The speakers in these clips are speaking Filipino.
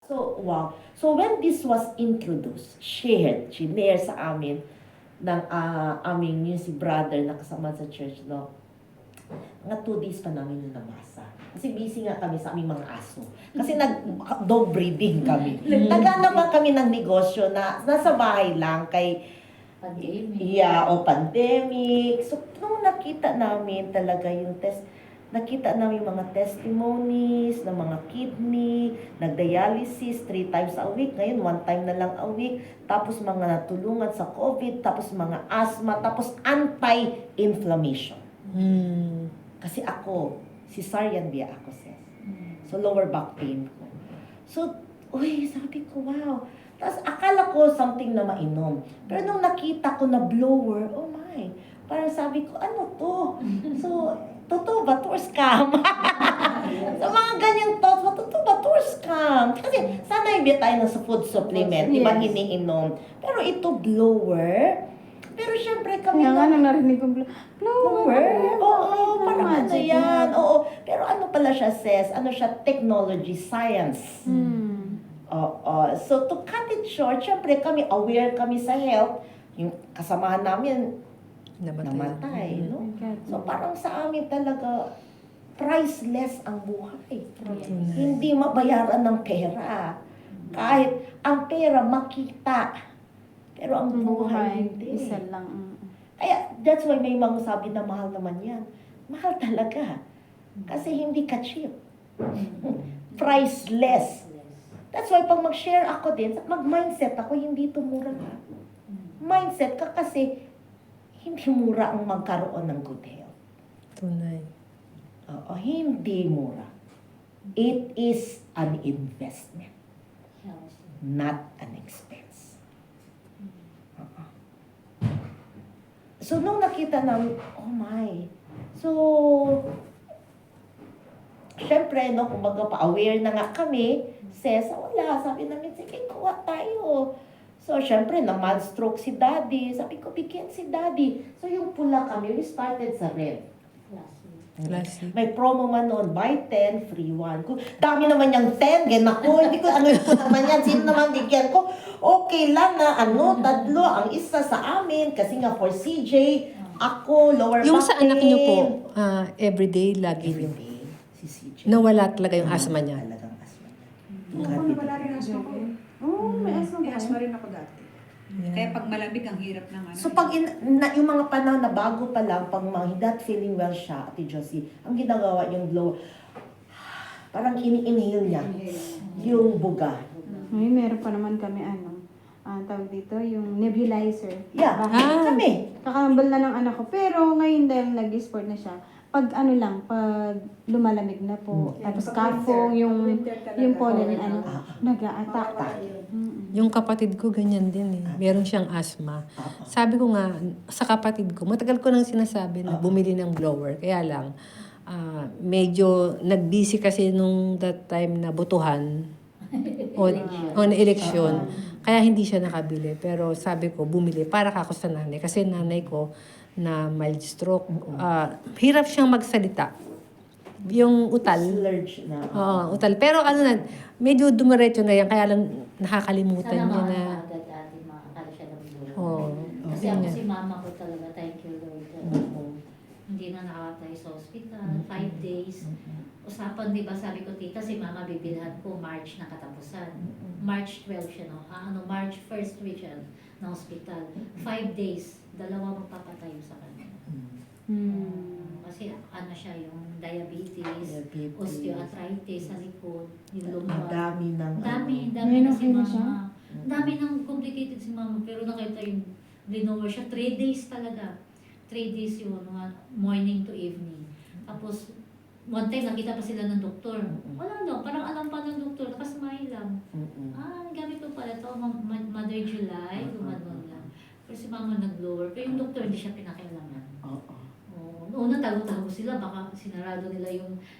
So, wow. So, when this was introduced, shared sa amin ng aming yung si brother na kasama sa church, no? Mga 2 days pa namin yung nabasa. Kasi busy nga kami sa aming mga aso. Kasi nag-dog breeding kami. Naghanap lang kami ng negosyo na nasa bahay lang kay Pandemic. yeah, o pandemic. So, nung nakita namin talaga yung nakita namin yung mga testimonies ng mga kidney, nag-dialysis 3 times a week. Ngayon, 1 time na lang a week. Tapos mga natulungan sa COVID, tapos mga asthma, tapos anti-inflammation. Kasi ako, cesarean biya ako, sis. So, lower back pain ko. So, sabi ko, wow. Tapos, akala ko something na mainom. Pero nung nakita ko na blower, oh my, parang sabi ko, ano to? So, totoo ba to or scam? So, mga ganyang thoughts, totoo ba to or scam? Kasi, sana hindi tayo sa food supplement, di ba iniinom? Pero ito, blower. Pero syempre kami Kaya nga nang narinig ko, blower. Oo, parang ano yan. Oo, pero ano pala siya, sis? Ano siya? Technology, science. Oo. So, to cut it short, syempre kami, aware kami sa health. Yung kasamahan namin, namatay, no? So, parang sa amin talaga, priceless ang buhay. Hindi mabayaran ng pera. Kahit ang pera makita, pero ang buhay hindi. Isa lang. Kaya, that's why may mga sabi na mahal naman yan. Mahal talaga. Kasi hindi ka cheap. Priceless. That's why pag mag-share ako din, mag-mindset ako, hindi ito mura ka. Mindset ka kasi hindi mura ang magkaroon ng good health. Tunay. Oo, hindi mura. It is an investment, not an expense. Oo. So, nung nakita namin, oh my. So, syempre, no, kumbaga pa-aware na nga kami, wala, sabi namin, sige, kuha tayo. So, syempre, na-mad stroke si daddy. Sabi ko, bigyan si daddy. So, yung pula kami, we started sa red. Classic. May promo man noon, buy 10, free 1. Dami naman yung 10, gan ako, hindi ko, ano ko naman yan, sino naman bigyan ko? Okay lang na, tatlo, ang isa sa amin, kasi nga for CJ, ako, lower Yung back sa anak niyo po, pain. everyday, lagi niyo. Everyday, si CJ. Nawala talaga yung asthma niya. Talagang asthma niya. Ako nawala rin asma ko. May asma May asma rin ako dati. Yeah. Kaya pag malamig, ang hirap ng ano. So pag yung mga panahon na bago pa lang, pag not feeling well siya, Ate Josie, ang ginagawa yung blow, parang ini-inhale niya yung buga. Meron pa naman kami tawag dito, yung nebulizer. Yeah, kami. Kakambal na ng anak ko. Pero ngayon dahil nag-sport na siya, pag pag lumalamig na po, tapos kafong, yung pollen, nag-a-attack. Yung kapatid ko, ganyan din eh. Meron siyang asthma. Sabi ko nga, sa kapatid ko, matagal ko nang sinasabi na bumili ng blower. Kaya lang, medyo nag-busy kasi nung that time na botohan on election. Kaya hindi siya nakabili. Pero sabi ko, bumili para ako sa nanay. Kasi nanay ko na mild stroke. Hirap siyang magsalita. Yung utal. Slurge na. Oo, utal. Pero medyo dumiretso na yan. Kaya lang nakakalimutan niya na. Agad ate, makakala siya ng buhay. Oo. Kasi ako si mama ko talaga, thank you Lord. Hindi na nakakatay sa hospital, 5 days. Usapan, di ba, sabi ko, tita, si mama bibilhan ko, March na katapusan. March 12 siya, no? March 1st week siya na hospital. 5 days, 2 magpapatayo sa kanya. Kasi siya, yung diabetes, osteoarthritis sa likod, yung lumbar. Dami ng Dami na si mama. Dami ng complicated si mama, pero nakita yung linover siya, 3 days talaga. 3 days yun, morning to evening. Tapos, one time nakita pa sila ng doktor. Wala no, parang alam pa ng doktor, nakasmile lang. Gamit ko pala ito, Mother July, gumanon lang. Pero si mama nag-lower, pero yung doktor hindi siya pinakialaman. Una tago-tago sila, baka sinarado nila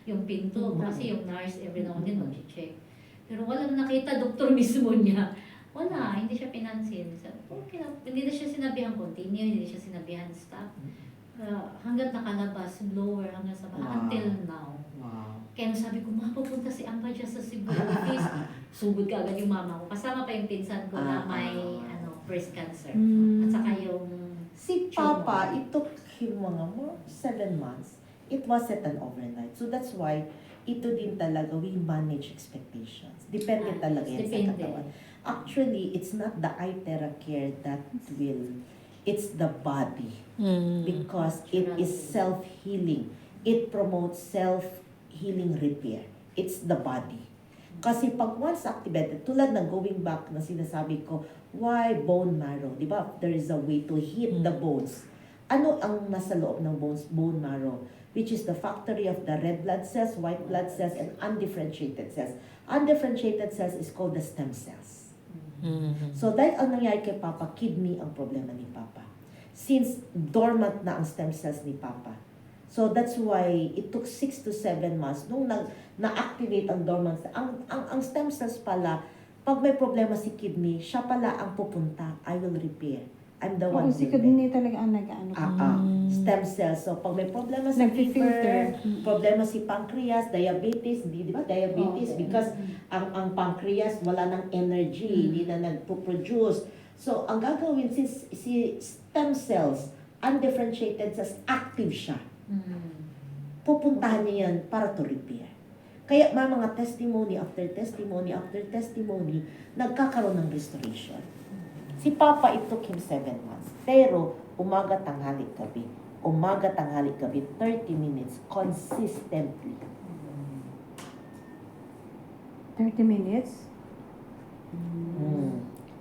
yung pinto. Kasi yung nurse every now and then mag-check. Pero wala na nakita, doktor mismo niya. Wala, hindi siya pinansin. Okay lang, hindi na siya sinabihan continue, hindi na siya sinabihan stop. Hanggat nakalabas, blower hanggang sa until now. Wow. Kaya sabi ko, mapupunta si Amba dyan sa Cebu office. sugod ka agad yung mama ko. Kasama pa yung pinsan ko na may breast cancer. Mm. At saka yung Si Papa, it took him mga 7 months. It wasn't an overnight. So that's why, ito din talaga, we manage expectations. Depende talaga yan sa depende. katawan. Actually, it's not the iTerra Care that will, it's the body. Mm. Because it is self-healing. It promotes self-healing repair. It's the body. Kasi pag once activated, tulad ng going back na sinasabi ko, why bone marrow? Di ba? There is a way to hit the bones. Ano ang nasa loob ng bones? Bone marrow, which is the factory of the red blood cells, white blood cells, and undifferentiated cells. Undifferentiated cells is called the stem cells. Mm. So dahil ang nangyari kay Papa, kidney ang problema ni Papa. Since dormant na ang stem cells ni Papa. So that's why it took 6 to 7 months nung na-activate ang dormant. Ang stem cells pala, pag may problema si kidney, siya pala ang pupunta. I will repair. I'm the one Oo, si who will kidney talaga ang nag-ano. stem cells. So, pag may problema sa Nagfi-filter. liver, problema si pancreas, diabetes, di ba? Diabetes, because ang pancreas wala ng energy, hindi na nagpo-produce. So, ang gagawin, si stem cells, undifferentiated cells, active siya. Pupuntahan niya yan para to repair. Kaya may mga testimony after testimony after testimony, nagkakaroon ng restoration. Si Papa, it took him 7 months. Pero, umaga, tanghali, gabi. Umaga, tanghali, gabi. 30 minutes, consistently. 30 minutes?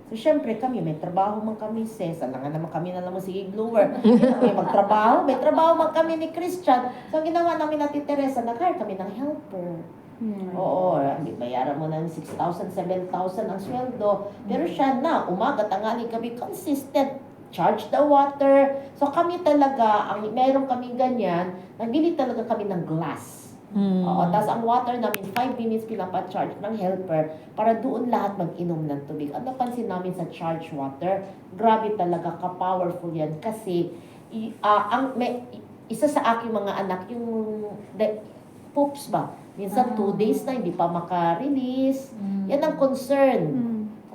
So, syempre kami, may trabaho man kami, sis. Alangan naman kami na lang sige blower. May magtrabaho, may trabaho man kami ni Christian. So, ang ginawa namin natin Teresa, nag-hire kami ng helper. Yeah. Oo, bayaran mo ng 6,000, 7,000 ang sweldo. Pero siya na, umaga, tanghali, gabi, consistent. Charge the water. So kami talaga, meron kami ganyan, nagbili talaga kami ng glass. Mm. Oo, tapos ang water namin, 5 minutes pinapa-charge ng helper para doon lahat mag-inom ng tubig. Ang napansin namin sa charge water, grabe talaga, ka-powerful yan. Kasi, isa sa aking mga anak, yung poops ba? Minsan 2 days na hindi pa maka-release. Yan ang concern.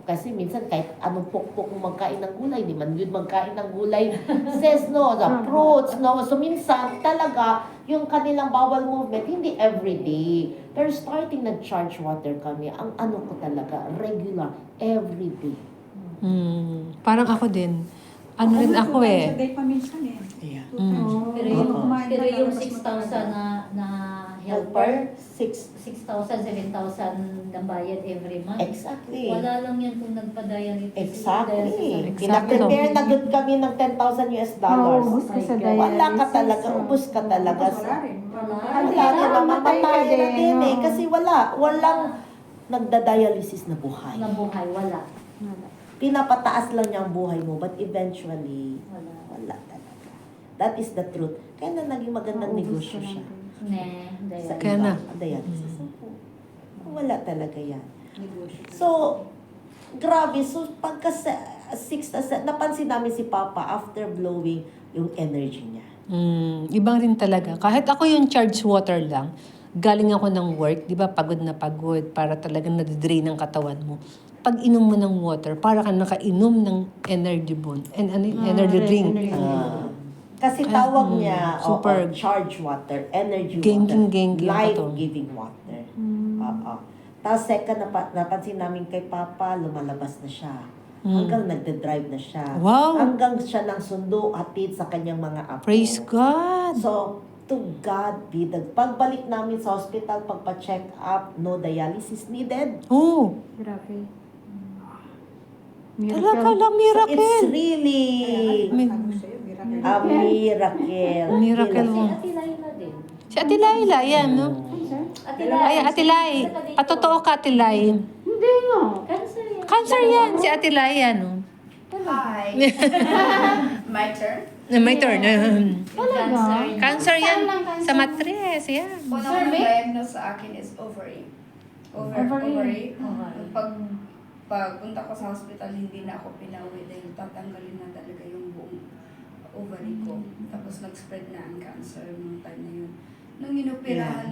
Kasi minsan kahit anong pokpok mo magkain ng gulay, hindi man yun magkain ng gulay. Says no, the fruits, no. So minsan talaga, yung kanilang bowel movement, hindi everyday. Pero starting nag-charge water kami, ang ano ko talaga, regular, everyday. Parang ako din. Ano rin ako eh. Sa day pa minsan eh. Yeah. Pero yung, kumain ka pero yung tapos 6,000 na Helper, helper, 6. 6,000, 7,000 na bayad every month. Exactly. Wala lang yan kung nagpa-dialysis. Exactly. Exactly. Pinaprepare na good kami ng $10,000 US dollars. Ubus ka sa Wala dialysis. Wala ka talaga, ubus ka talaga. Tapos wala rin. Wala na, Mamatay ka mamamatay na din eh. no? Kasi walang nagda-dialysis na buhay. Na buhay, wala. Pinapataas lang niya ang buhay mo, but eventually, Wala. wala talaga. That is the truth. Kaya na naging magandang negosyo siya. Sa Kaya iba, na. dialysis. Wala talaga yan. So, grabe. So, pagka 6 napansin namin si Papa after blowing yung energy niya. Ibang rin talaga. Kahit ako yung charge water lang, galing ako ng work, di ba, pagod na pagod, para talagang nadidrain ang katawan mo. Pag inom mo ng water, para ka nakainom ng energy bone, and energy drink. Kasi tawag niya, super. charge water, energy Gengking water, yung life-giving water. Tapos second, napansin namin kay Papa, lumalabas na siya. Hanggang nagde-drive na siya. Wow. Hanggang siya ng sundo atid sa kanyang mga apo. Praise God! So, to God be the... Pagbalik namin sa hospital, pagpa-check up, no dialysis needed. Oh, Grabe. talaga lang, So, miracle. it's really Ano sa'yo, miracle. a miracle. Miracle Si mo. Ate Laila din. Si Ate Laila, yan, no? Ate Ay, Ate Lai. Patotoo ka, Ate Lai. Hindi nga. Cancer yan. Cancer yan, si Ate Lai, yan, no? Hi. My turn. My turn. Cancer. Cancer yan. Saan lang cancer? Sa matres, yan. Unang diagnose sa akin is ovary. Ovary. Pagpunta ko sa hospital, hindi na ako pinauwi dahil tatanggalin na talaga yung buong ovary ko. Tapos nag-spread na ang cancer nung time na yun. Nung inoperahan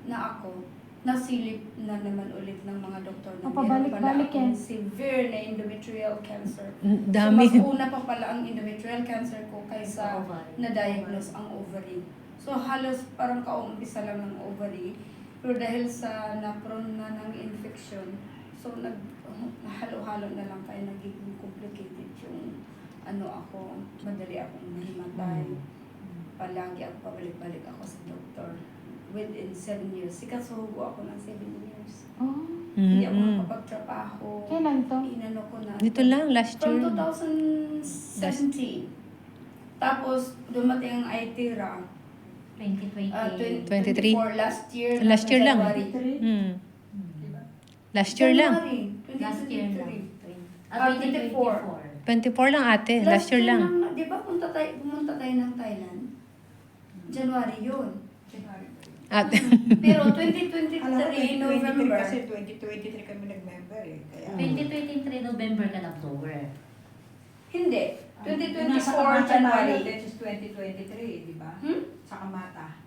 na ako, nasilip na naman ulit ng mga doktor na O, meron pala pabalik-balik akong yan. severe na endometrial cancer. Dami. So, mas una pa pala ang endometrial cancer ko kaysa Ovary. na-diagnose ang ovary. So, halos parang kaumpisa lang ng ovary. Pero dahil sa na-prone na ng infection, so halo-halo na lang kaya nagiging complicated yung ako, madali akong mahimatay. Palagi ako pabalik-balik ako sa doktor. Within 7 years. Sikasuhugo ako ng 7 years. Oh, Hindi ako Mm-mm. makapagtrabaho. kailan to? Inano ko na. Dito lang, last From year. 2017. Tapos, dumating ang ITERA. 2020. 23. Last year. Last year lang. January. Hmm. Last year lang. January, Last year 2023. lang. 24. 24 lang ate, last year lang. Di ba pumunta tayo ng Thailand? January yun. At, Pero Alam ko, 2023 November. Kasi 2023 kami nag-member eh. Kaya, 2023 November ka October. Hindi. nasa 2024 Kamata January. That is 2023, di ba? Hmm? Sa Kamata.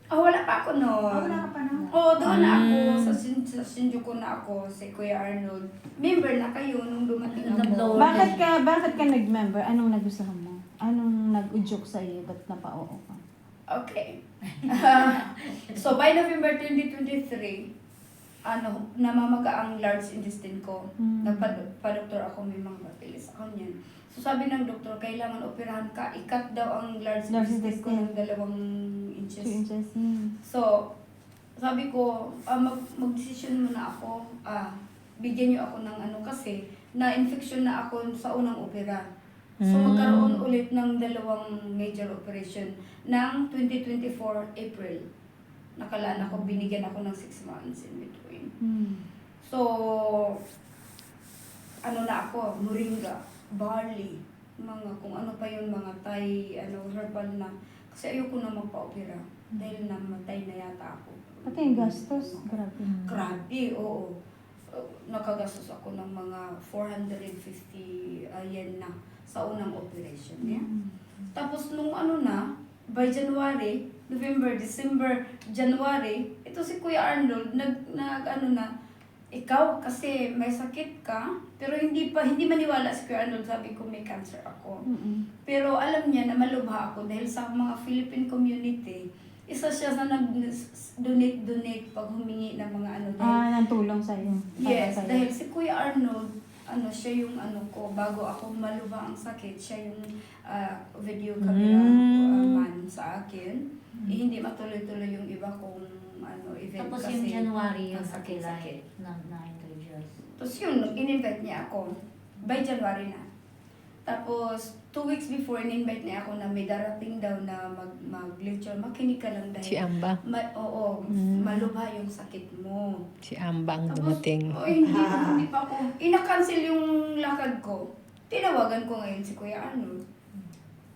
Wala pa ako noon. Wala ka pa na. Oo, doon na ako. Sa Shinjuku na ako, si Kuya Arnold. Member na kayo nung dumating ako. Bakit ka nag-member? Anong nagustuhan mo? Anong nag-udyok sa iyo? Ba't napa-oo ka? Okay. So, by November 2023, namamaga ang large intestine ko. Hmm. Nagpa-doktor ako, may mga papilis ako niyan. So, sabi ng doktor, kailangan operahan ka. I-cut daw ang large Large intestine ko ng intestine. 2 inches. 2 inches. So, sabi ko, mag-decision muna ako. Bigyan niyo ako ng kasi na-infection na ako sa unang opera. So, magkaroon ulit ng 2 major operation ng 2024 April. Nakalaan ako, binigyan ako ng 6 months in between. So, na ako, moringa, barley, mga kung ano pa yung mga Thai, herbal na. Kasi ayoko na magpa-opera dahil namatay na yata ako. Pati yung gastos. Grabe. Grabe, oo. Nakagastos ako ng mga 450 yen na sa unang operation niya. Tapos nung by January, November, December, January, ito si Kuya Arnold, ikaw kasi may sakit ka, pero hindi maniwala si Kuya Arnold, sabi ko may cancer ako. Pero alam niya na malubha ako dahil sa mga Philippine community, isa siya sa nag-donate pag humingi ng mga Nang tulong sa iyo. Yes, dahil si Kuya Arnold, siya yung ko, bago ako malubha ang sakit, siya yung video camera man sa akin. Hindi matuloy-tuloy yung iba kong event Tapos kasi yung January yung ang sakit-sakit. na-introduce. Tapos yun, in-invite niya ako. By January na. Tapos, 2 weeks before, in-invite niya ako na may darating daw na mag-lecture. Makinig ka lang dahil si Amba. malubha yung sakit mo. Si Amba ang Tapos, dumating. hindi pa ako. Ina-cancel yung lakad ko. Tinawagan ko ngayon si Kuya Arnold.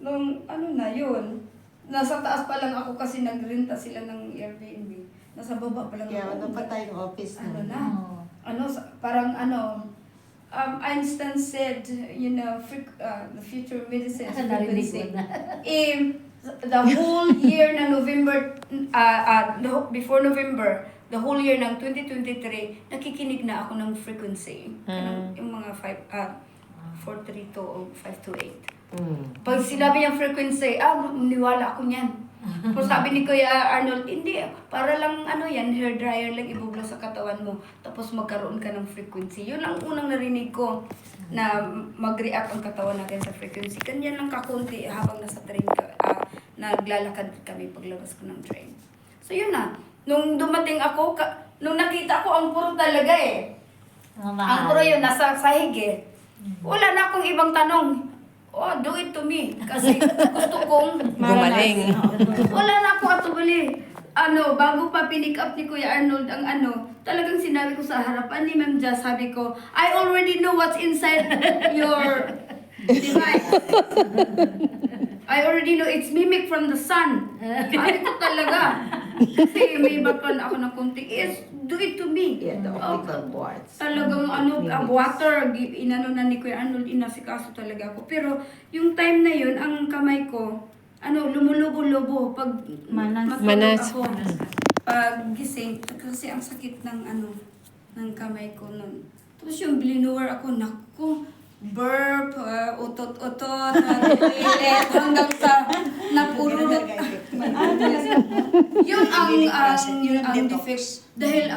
Nung na yun, nasa taas pa lang ako kasi nagrenta sila ng Airbnb. Nasa baba pa lang Kaya ako. ano pa tayong office Ano na. na? Parang Einstein said, the future of medicine is Narinig frequency. mo na. The whole year ng November, before November, the whole year ng 2023, nakikinig na ako ng frequency. Yung mga 432 o 528. Pag sinabi niyang frequency, niwala ako niyan. Pero sabi ni Kuya Arnold, hindi, para lang hair dryer lang ibubla sa katawan mo. Tapos magkaroon ka ng frequency. Yun ang unang narinig ko na mag-react ang katawan natin sa frequency. Ganyan lang kakunti habang nasa train ka, naglalakad kami paglabas ko ng train. So yun na. Nung dumating ako, nung nakita ko, ang puro talaga eh. Ang puro yun, nasa sahig eh. Wala na akong ibang tanong. Do it to me. Kasi gusto kong Gumaling. wala na ako atubali. Bago pa pinick up ni Kuya Arnold ang talagang sinabi ko sa harapan ni Ma'am Jazz, sabi ko, I already know what's inside your device. I already know it's mimic from the sun. Sabi ko talaga. Kasi may background ako ng konti. Yes, do it to me. Yeah, the optical boards. Talagang water, na ni Kuya Arnold, inasikaso talaga ako. Pero yung time na yun, ang kamay ko, lumulubo-lubo pag Manas. matulog Manas. ako. pag gising, kasi ang sakit ng ng kamay ko nun. Tapos yung blower ako, naku, burp, utot-utot, nalilit, hanggang sa napururot. Yun ang defects. Dahil,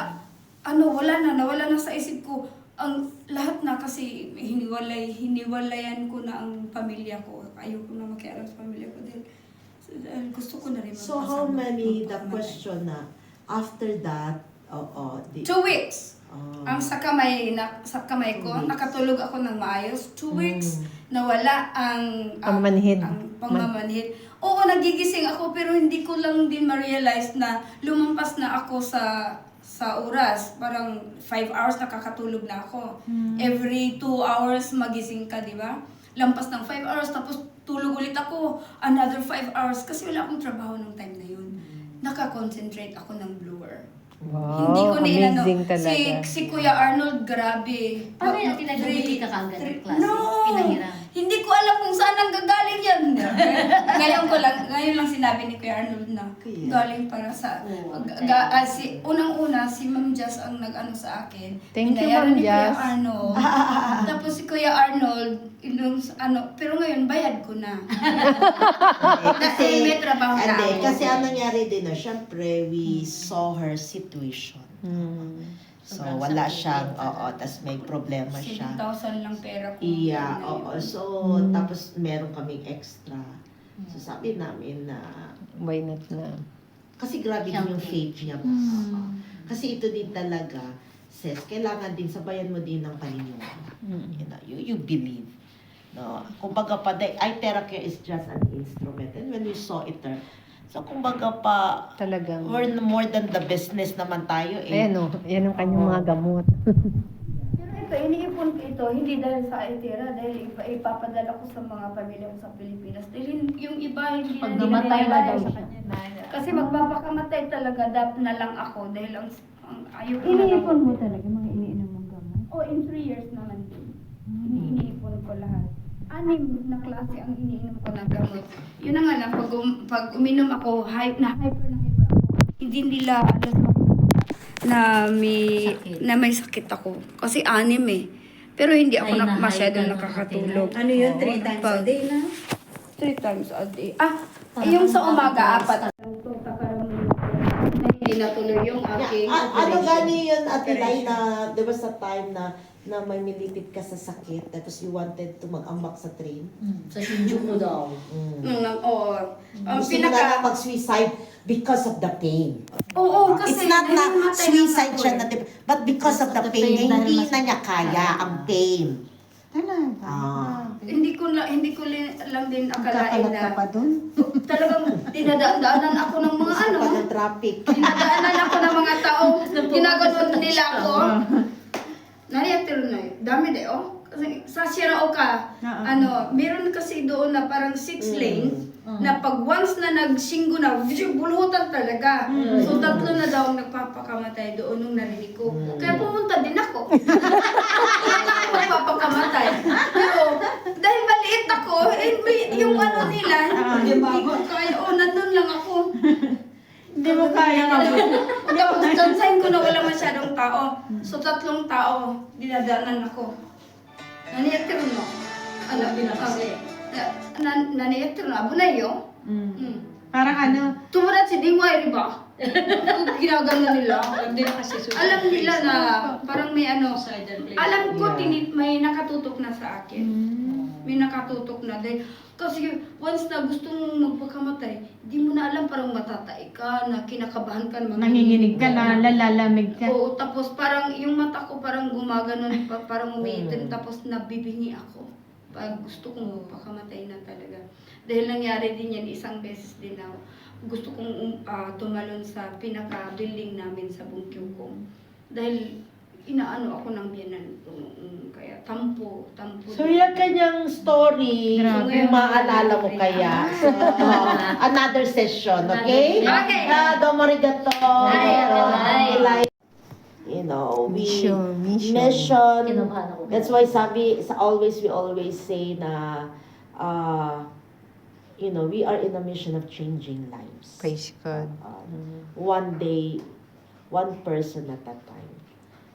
nawala na sa isip ko. Ang lahat na kasi hiniwalayan ko na ang pamilya ko. Ayoko na makialam sa pamilya ko dahil gusto ko na rin So how many, the question na, after that, 2 weeks. Ang sa kamay ko, 2 weeks. nakatulog ako ng maayos. 2 weeks, nawala ang Pagmanhid. ang pagmamanhid. Oo, nagigising ako pero hindi ko lang din ma-realize na lumampas na ako sa oras. Parang 5 hours nakakatulog na ako. Every 2 hours magising ka, di ba? Lampas ng 5 hours tapos tulog ulit ako. Another 5 hours kasi wala akong trabaho ng time na yun. Nakakonsentrate ako ng blower. Wow, Hindi ko na inano. amazing talaga. Si Kuya Arnold, grabe. Paano yung tinag-bumiti ka kaagad ng klase? No! Pinahiram? Hindi ko alam kung saan ang gagaling yan. Ngayon lang sinabi ni Kuya Arnold na Kaya? galing para sa... Unang-una, si Ma'am Jazz ang nag-ano sa akin. Thank you, Binayaran Ma'am ni Kuya Jazz. Arnold. Tapos si Kuya Arnold, pero ngayon bayad ko na. Kasi, may trabaho na hindi, ako. kasi ang nangyari din na, syempre, we saw her situation. So, Sobrang wala sakit. siyang, tas may problema siya. 7,000 lang pera ko. Iya, Ngayon. oo. So, tapos meron kaming extra. So, sabi namin na, Why not na? kasi grabe din yung Healthy. faith niya. Oo. Kasi ito din talaga, sis, kailangan din, sabayan mo din ng paniniwala. You know, you believe. No, kumbaga pa, iTheracare is just an instrument. And when we saw it, so kumbaga pa, Talagang. we're more than the business naman tayo eh. Ayan o, yan ang kanyang mga gamot. Pero ito, iniipon ko ito, hindi dahil sa Itera, dahil ipapadala ko sa mga pamilya ko sa Pilipinas. Dahil yung iba, hindi Pag na namatay na daw sa siya. kanya. Kasi magpapakamatay talaga, na lang ako, dahil ang ayoko na Iniipon lang. mo talaga mga iniinom mong gamot? Oh, in 3 years naman din. Iniipon ko lahat. 6 na klase ang iniinom ko ng gamot. Yun na nga lang, pag uminom ako, hyper na hyper ako. Hindi nila alas na may sakit ako. Kasi 6 eh. Pero hindi ako Ay, na masyadong high ka nakakatulog. Ano yun? 3 times a day na? 3 times a day. Yung sa umaga, 4. Na hindi natuloy yung aking Ano operation. gani yun, Ate Lai, na there was a time na may milipit ka sa sakit, tapos you wanted to mag-ambak sa train? Sa Shinjuku daw. Oo. Ang Gusto mo na lang mag-suicide because of the pain. Oo, kasi It's not na nahimatay lang suicide ako siya eh. na, but because of the pain, na hindi na niya kaya ang pain. Talaga? Ah. Hindi ko lang din akalain Magkakalat ka pa na dun? talagang dinadaan-daanan ako ng mga Gusto pa ng traffic. dinadaanan ako ng mga tao, ginaganon nila ako. Nariyatiro na yun. Dami de, oh. Kasi sa Shiraoka, meron kasi doon na parang 6 lanes, na pag once na nagsinggo na, bulhutan talaga. So 3 na daw ang nagpapakamatay doon nung narinig ko. Kaya pumunta din ako. Kaya ako nagpapakamatay. Pero dahil maliit ako, yung nila, hindi ko kaya, nandun lang ako. Hindi mo kaya Tapos dansahin ko na wala masyadong tao. So 3 tao, dinadaanan ako. Naniyatiro no. Pinakasi. Naniyatiro no. Abunayo. Parang ano? Tumurat si Dingway, di ba? Ginagano nila. Alam nila na parang may alam ko may nakatutok na sa akin. May nakatutok na. Dahil, kasi once na gusto mong magpakamatay, di mo na alam, parang matatay ka, na kinakabahan ka. Nanginginig ka na, lalalamig ka. Oo, tapos parang yung mata ko parang gumaganon, parang umiitim, tapos nabibingi ako. Pag gusto kong magpakamatay na talaga. Dahil nangyari din yan, isang beses din na gusto kong tumalon sa pinaka-building namin sa Bungkyungkong. Dahil inaano ako ng biyanan ko. Kaya tampo. So yung kanyang story, Grabe. kung maalala mo kaya. So, another session, okay? Okay. Domo arigato. Ay. You know, we Mission. Kinabahan ako. That's why we always say na we are in a mission of changing lives. Praise God. One day, one person at a time.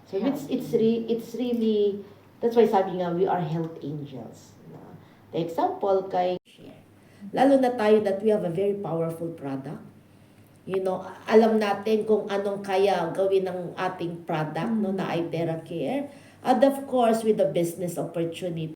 So it's really, that's why sabi nga, we are health angels. The example kay lalo na tayo that we have a very powerful product. Alam natin kung anong kaya gawin ng ating product, no, na iTerra Care. And of course, with the business opportunity.